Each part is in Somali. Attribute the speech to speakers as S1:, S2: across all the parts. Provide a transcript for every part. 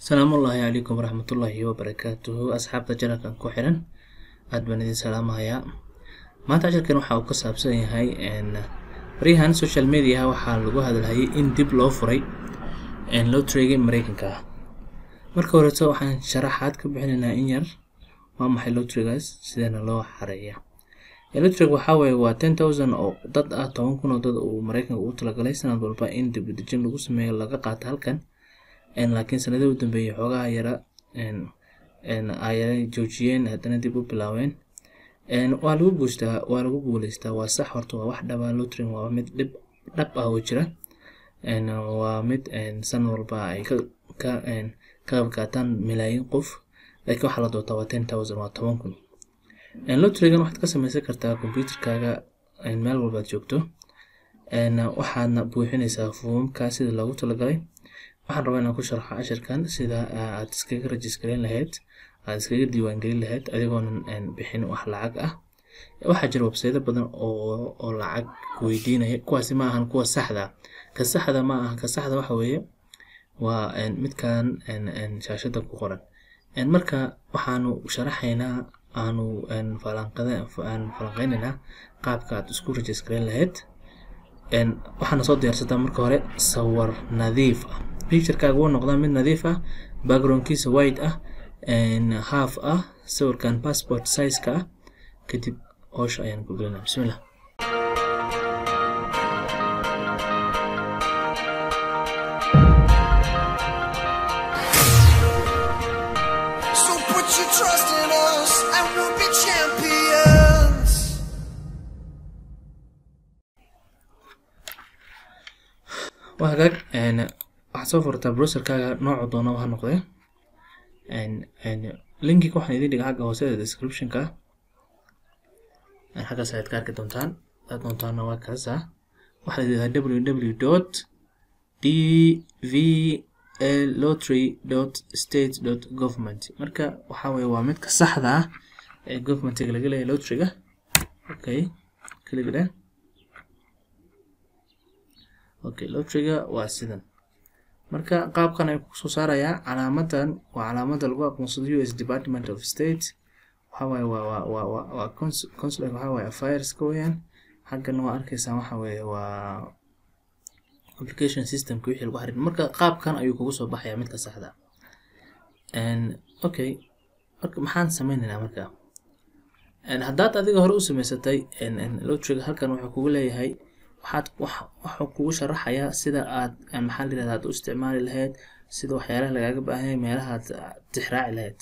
S1: السلام الله عليكم ورحمة الله وبركاته أصحاب جنرال كوحرن أدبني السلام هيا ما تعجل كانوا حاول قصة بسني هاي إن بريهان سوشيال ميديا وحال لقوا هذا الهاي إن ديب لو فري إن لو تريجي مريكن كا مركو رتو حن شرحات كبحنا إنير ما محل لو تريجاز سيدنا لو حرية لو تريج وحاول و 10,000 أو ضد أتون كنا ضد ومريكن وطلع جلسنا بالبا إن ديب دجن لقوا سمي لقى قات هالكن إن لكن سنة ودن بيجي حوجا يرى إن آية جوجين هتنا ديبو بلاوين إن والو بوجتا وصح ورتوا واحدة بالوترين ومد دب أوجرة إن ومد إن سنة ربع إن كابكاتان ملايين قف لكن حلا دوتا 10,000 وطبعاً إن لوترين واحد قسم مسكرتا كمبيوتر كاجا إن مال والبات جوجتو إن واحد نبوحين يسافون كاسيد لو تلقاي waxaan rabaa inaan ku sharxo casharkan sida aad iskaga register lahayd aad iskaga diiwaan gelin lahayd adigoon bixin wax lacag ah waxa jira website badan oo lacag weydiinaya kuwaasi ma ahan kuwa saxda ka saxda ma aha ka saxda waxa weeye waa midkan shaashada ku qoran marka waxaanu sharaxaynaa aanu falanqeynaa qaabka aad isku register lahayd waxaana soo diyaarsataa marka hore sawir nadiif ah picture kaaga uu noqdaa mid nadiif ah background kiisa white ah half ah sawirkan passport size ka kadib hoosh ayaan ku gelinaa bismillah
S2: So put your trust in us and we'll be champions.
S1: وهاجاك waxaa soo furtaa browser kaaga nooc doona waxa noqday linki ku waxaan idin dhigaa xagga hoose ee description ka xagga site ka arki doontaan waa kaasa waxa la yiraahdaa www.dvlottery.state.government marka waxa weeye waa midka saxda ah ee government-ga laga leeyahay lottery-ga okay kaliya okay lottery-ga waa sidan marka qaabkan ay ku soo saaraya calaamadan waa calaamada lagu aqoonsado US Department of State waxa weeye waa consular waxa weeye affairs ka weeyaan xaggan waa arkaysan waxa weeye waa application system ku wixii lagu xariir marka qaabkan ayuu kugu soo baxaya midka saxda okay marka maxaan sameynaynaa marka haddaad adiga hore u samaysatay lottery halkan wuxuu kugu leeyahay waxaan kugu sharaxayaa sida aad maxaa la yiraahdaa u isticmaali lahayd sida waxyaalaha lagaaga baahan yahay meelaha aad tixraaci lahayd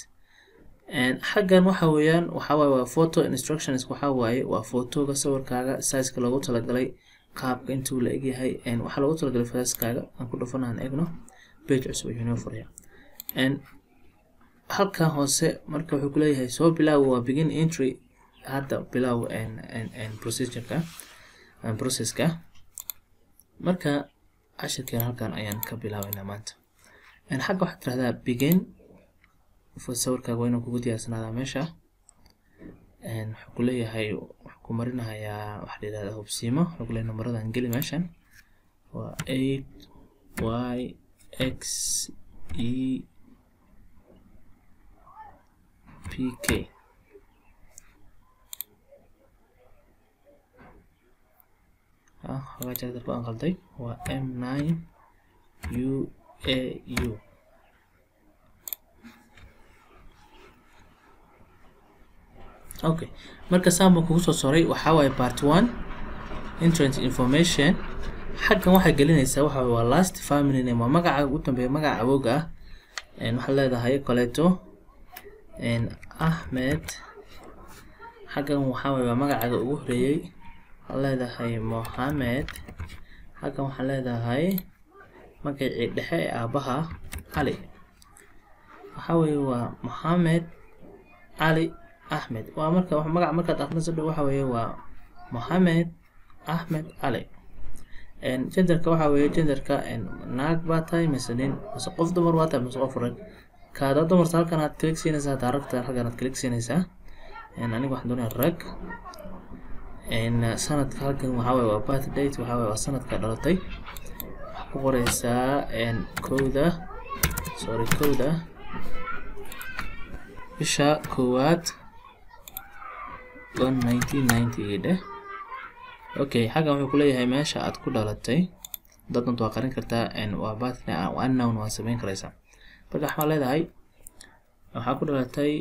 S1: xaggan waxa weeyaan waxa waa photo instructions waxa waaye waa photoga sawirkaaga size-ka loogu talagalay qaabka intuu la eg yahay waxa loogu talagalay size-kaaga aan ku dhufanaan eegno page cusub ayuu noo furaya halkan hoose marka wuxuu ku leeyahay soo bilaaw waa begin entry hadda bilaaw process-ka marka cashirkeen halkan ayaan ka bilaabaynaa maanta xagga waxaad tirahdaa begin sawirkaaga waa inuu kugu diyaarsanaada meesha wuxuu ku leeyahay wuxuu ku marinayaa waxa la yidhahdaa hubsiimo wuxuu ku leeyahay numaradan geli meeshan waa 8YXEPK هذا جاء دربان غلطي هو M9UAU اوكي marka saambu kugu soo sooray waxa way part 1 entrance information xaggan waxa gelinaysa waxa waa last family name waa magaca ugu dambeeya magaca awooga waxa leedahay koleeto Ahmed xaggan waxa way magaca ugu horeeyay leedahay Mohamed halkan waxaa leedahay magacii dhexe ee aabaha Ali waxa weeye waa Mohamed Ali Ahmed waa marka magac markaad akhriso waxa weeye waa Mohamed Ahmed Ali genderka waxa weeye genderka naag baa tahay mise qof dumar waa tahay mise qof rag kaada dumar halkan aad click siinaysaa daaragta halkan aad click siinaysaa aniga waxaan doonayaa rag sanadka halkan waxa weeye waa birth date waxa weeye waa sanadka dhalatay ku qoraysaa kooda sorry kowda bisha koowaad 1990 dheh. okay xagan wuxuu ku leeyahay meesha aad ku dhalatay dadna waa qarin kartaa waa birthday unknown waa sameyn karaysaa. marka waxaa leedahay waxaa ku dhalatay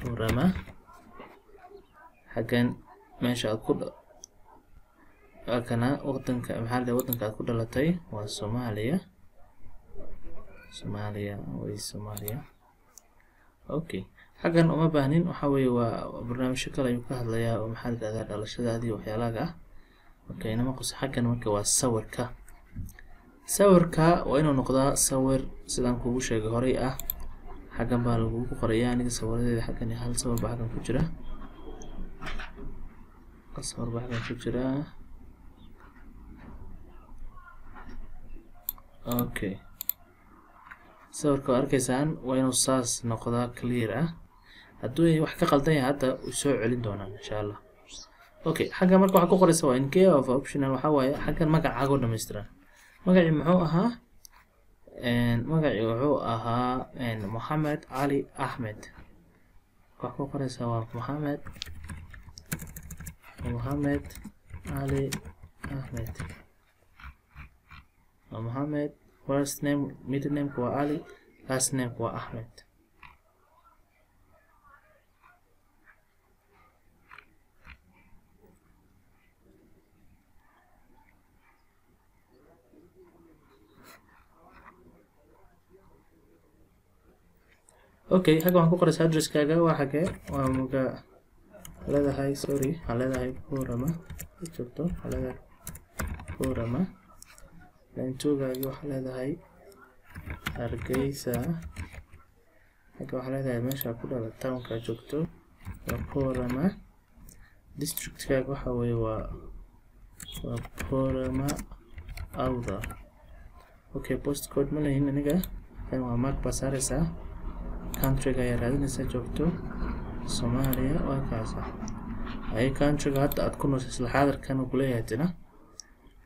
S1: Boorama xagan meesha aad ku kana wadanka maxaa la wadanka aad ku dhalatay waa Soomaaliya way okay xagan uma baahnin waxa weeye waa barnaamijyo kale ayuu ka hadlayaa oo maxaa la yiraahdaa dhalashadaadii waxyaalaha ah. okay inama qos xagan marka waa sawirka waa inuu noqdaa sawir sidaan kuugu sheegay horay ah. xagan baa lagu qorayaa aniga sawiradeeda xagan hal sawir baa xagan ku jira okay sawirka arkaysaan waa inuu saas noqdaa clear ah. hadduu wax ka qaldan yahay hadda u soo celin doonaa insha Allah. okay xagga marka waxa ku qoraysa waa in care of optional waxa waaye xaggan magacaaga oo dhameystiran. magacii muxuu ahaa Mohamed Ali Ahmed. waxa ku qoraysa waa Mohamed Ali Ahmed. Mohamed first name middle name waa Ali last name waa Ahmed. okay xagga waxaan ku qoraysaa addresskaaga waa xagee waa muga leedahay sorry leedahay Boorama joogto leedahay Boorama lantoogaagi waxaa leedahay Hargeysa. xagga waxaa leedahay meesha ku dhala townka joogto waa Boorama. districtkaaga waxa weeye waa Boorama Awdal. okay postcode ma lehin aniga kan waa mark basaaraysaa countryga ayaa raadinaysaa joogto Soomaaliya waa kaasa ay countryga hadda aad ku nooshay isla xaadirkan uu ku leeyahay tina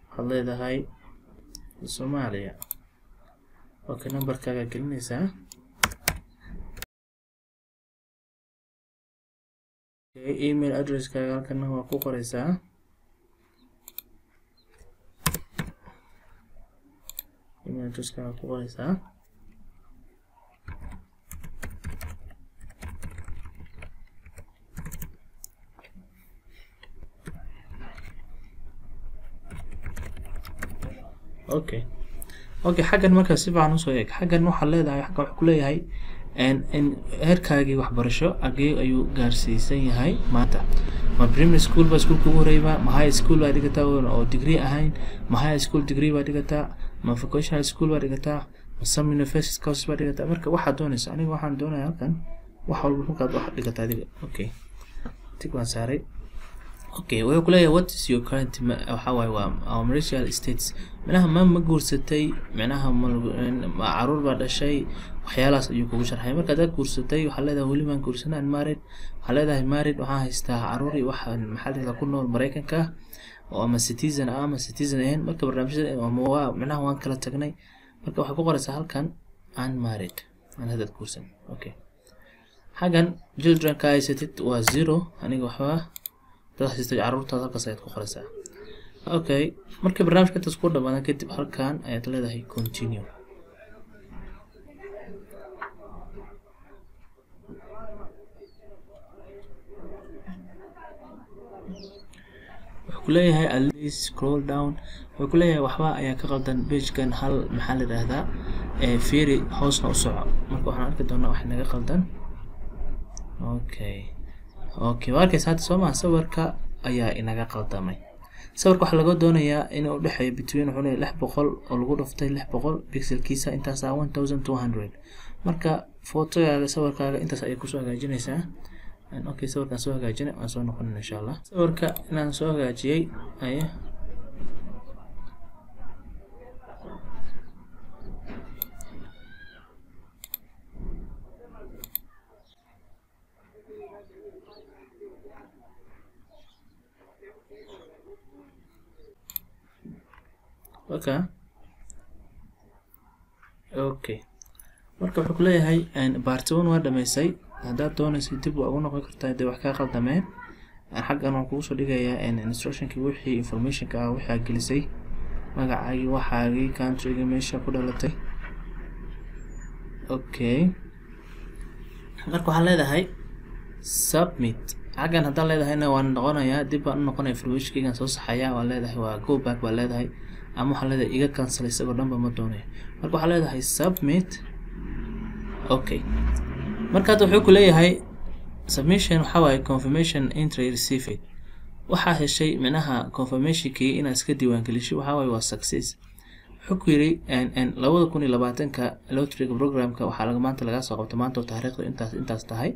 S1: waxaad leedahay Soomaaliya. okay numberkaaga gelinaysaa. okay email addresskaaga halkan waa ku qoraysaa. email addresskaaga ku qoraysaa. okay xaggan marka si fiican u soo eeg xaggan waxa leedahay xagga wax ku leeyahay in heerkaagii waxbarasho agee ayuu gaarsiisan yahay maanta. ma primary school ba schoolka ugu horeeyay ma high school baa dhigataa oo degree ahayn ma high school degree baa dhigataa ma vocational school baa dhigataa ma some university course baa dhigataa. marka waxaad doonaysaa aniga waxaan doonayaa halkan wax walba markaad wax dhigataa adiga. okay tig waan saaray. okay way ku leeyahay what is your current waxa waaye waa marital status macnaha ma guursatay macnaha ma caruur baa dhashay waxyaalahaas ayuu kugu sharxay. marka aad guursatay waxa leedahay wali baan guursanaa married waxa leedahay married waxaan haystaa caruur iyo waxa maxalliga ku nool Mareykanka oo ama citizen ama citizen ahayn. marka barnaamijyada waa macnaha waan kala tagnay. marka waxa ku qoraysaa halkan unmarried aan hadda guursan. okay xagan children ka haysatid waa 0 aniga waxba dadka caruurtaada halkaas ayaad ku qoraysaa. okay markii barnaamijka intaas ku dhamaado kadib halkan ayaad leedahay continue. wuxuu ku leeyahay at least scroll down. wuxuu ku leeyahay waxba ayaa ka qaldan page-kan hal maxaa la yiraahdaa fiiri hoosna u soco. marka waxaan arki doonaa wax naga qaldan. okay warkaysa hadda Soomaa sawirka ayaa inaga qaldamay. sawirka waxa laga doonayaa in uu dhaxeeyo between 600 oo lagu dhuftay 600 pixelkiisa intaas 1200. marka photo-gaaga sawirkaaga intaas ay ku soo hagaajinaysaa. okay sawirkan soo hagaajinay waan soo noqon insha Allah. sawirka inaan soo hagaajiyay ayaa okay marka wuxuu ku leeyahay part 1 waa dhameysay haddaad doonayso dib waa ugu noqon kartaa dee wax ka qaldameen xaggan waan kugu soo dhigayaa instructionkii wixii informationka ah wixii aad gelisay magacaagii waxaagii countryga meesha ku dhalatay okay marka waxaan leedahay submit xaggan haddaan leedahayna waan noqonayaa dib baan u noqonaya informationkaygaan soo saxayaa waan leedahay waa go back baa leedahay ama waxaan leedahay iga cancel isagoo dhanba ma doonayo marka waxaan leedahay submit okay marka hadda wuxuu ku leeyahay submission waxaa waaye confirmation entry received waxaa heshay micnaha confirmationkii inaad iska diiwaangelisho waxaa waaye waa success wuxuu ku yidhi 2020ka lotteryga programka waxaa maanta laga soo qabtay maanta oo taariikhdu intaas tahay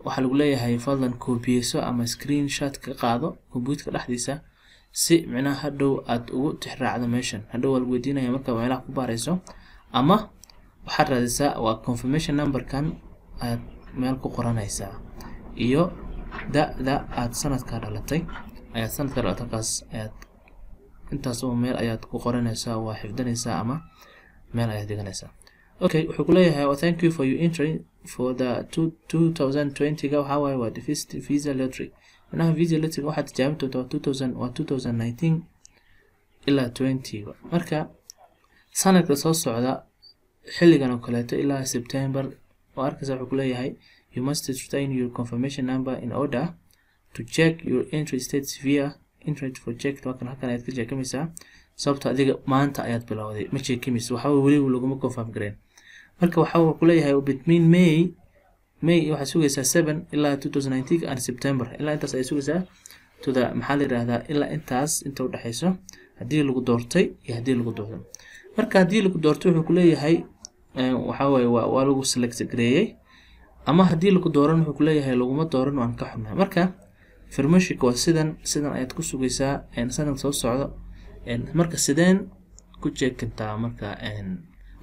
S1: waxaa lagu leeyahay fadlan koobiyeyso ama screenshot ka qaado computerka dhexdiisa si micnaha hadhow aad ugu tixraacdo meeshan hadhow waa lagu weydiinaya marka meelaha ku baarayso ama waxaad raadisaa waa confirmation numberkan aad meel ku qoranaysaa iyo da aad sanadka dhalatay ayaad sanadka dhalatay kaas ayaad intaas oo meel ayaad ku qoranaysaa waa xifdinaysaa ama meel ayaad dhiganaysaa okay wuxuu ku leeyahay thank you for your entry for the 2020 ga waxa waaye waa visa lottery manaha visa lottery waxaad tijaabin doontaa 2019 ilaa 20 marka sanadka soo socda xilligan oo kaleeto ilaa September oo arkaysa wuxuu ku leeyahay you must retain your confirmation number in order to check your entry status via internet for check token halkan ayaad ka jeekamaysaa sababta adiga maanta ayaad bilowday ma jeekamayso waxa wali laguma confirm gareen marka waxa uu ku leeyahay between May waxa sugaysaa 7 ilaa 2019 and September ilaa intaas ay sugaysaa to the maxaa la yiraahdaa ilaa intaas inta u dhaxayso hadii lagu doortay iyo hadii lagu doortay marka hadii lagu doortay wuxuu ku leeyahay waxa waaye waa lagu select gareeyay ama hadii lagu dooran wuxuu ku leeyahay laguma dooran waan ka xunaa marka information waa sidan ayaad ku sugaysaa sanad soo socdo marka sideen ku jeekantaa marka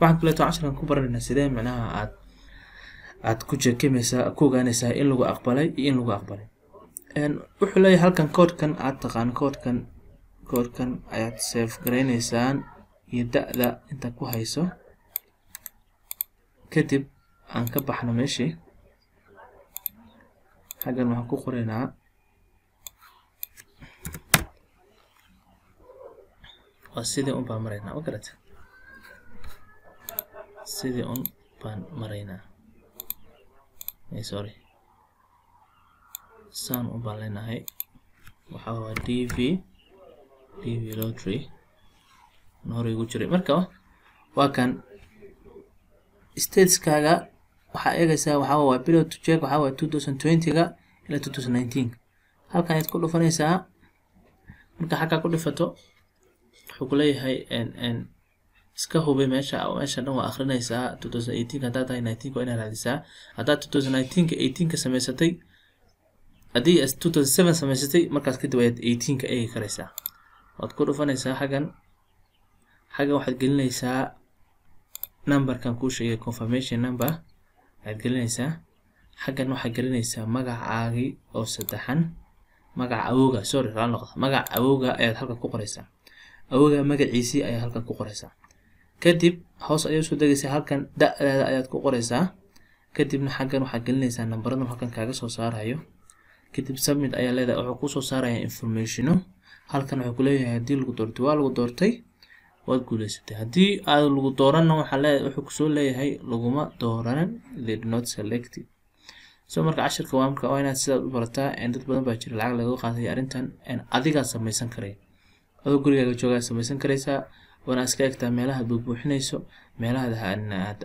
S1: waxaan kale casharkan ku baranaynaa sideen macnaha aad ku jeekamaysaa ku ogaanaysaa in lagu aqbalay iyo in lagu aqbalay wuxuu leeyahay halkan koodkan aad taqaan koodkan ayaad save gareynaysaa iyo da'da inta ku hayso kadib aan ka baxno meeshii xaggan waxaan ku qoraynaa waa sidii un baan maraynaa magarata sidii un baan maraynaa sorry saan un baan leenahay waxaa waa dv lottery hore igu jiray marka waa kan stateskaga waxaa eegaysaa waxaa waa period to check waxaa waa 2020 ga ilaa 2019 halkan ayaad ku dhufanaysaa marka xagga ku dhifato wuxuu ku leeyahay iska hubi meesha dhan waa akhrinaysaa 2018 haddaad tahay 19 waa inaad raadisaa haddaad 2019 18 samaysatay haddii 2007 samaysatay markaas kadib ayaad 18 ka eegi karaysaa waad ku dhufanaysaa xaggan waxaad gelinaysaa numberkan kuu sheegay confirmation number ayaad gelinaysaa xaggan waxaad gelinaysaa magacaagii oo saddexan magaca awowga magaca awowga ayaad halkan ku qoraysaa awowga magaciisii ayaa halkan ku qoraysaa kadib hoos ayaad soo degaysaa halkan da'daada ayaad ku qoraysaa kadibna xaggan waxaad gelinaysaa nambaradan halkan kaaga soo saarayo kadib submit ayaa leedahay wuxuu ku soo saaraya informationo halkan wuxuu ku leeyahay hadii lagu doortay waa lagu doortay waad guuleysatay hadii aad lagu dooranna waxa leeyahay wuxuu ku soo leeyahay laguma dooran did not selected so marka cashirka waa inaad sidaad u barataa dad badan baa jira lacag laga qaatay arrintan adiga samaysan karay adoo gurigaaga joogaa samaysan karaysaa wana iska egtaa meelaha buuxinayso meelaha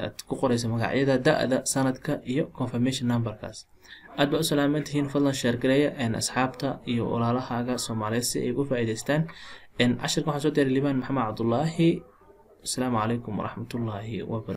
S1: aad ku qorayso magacyada da'da sanadka iyo confirmation numberkaas aad baa u salaamantihiin fadlan share gareeya asxaabta iyo walaalahaaga Soomaaliyeed si ay uga faa'iideystaan cashirka waxaan soo diyaariyay Liibaan Maxamed Cabdullaahi. Assalaamu calaykum waraxmatullaahi wabarakaatuh.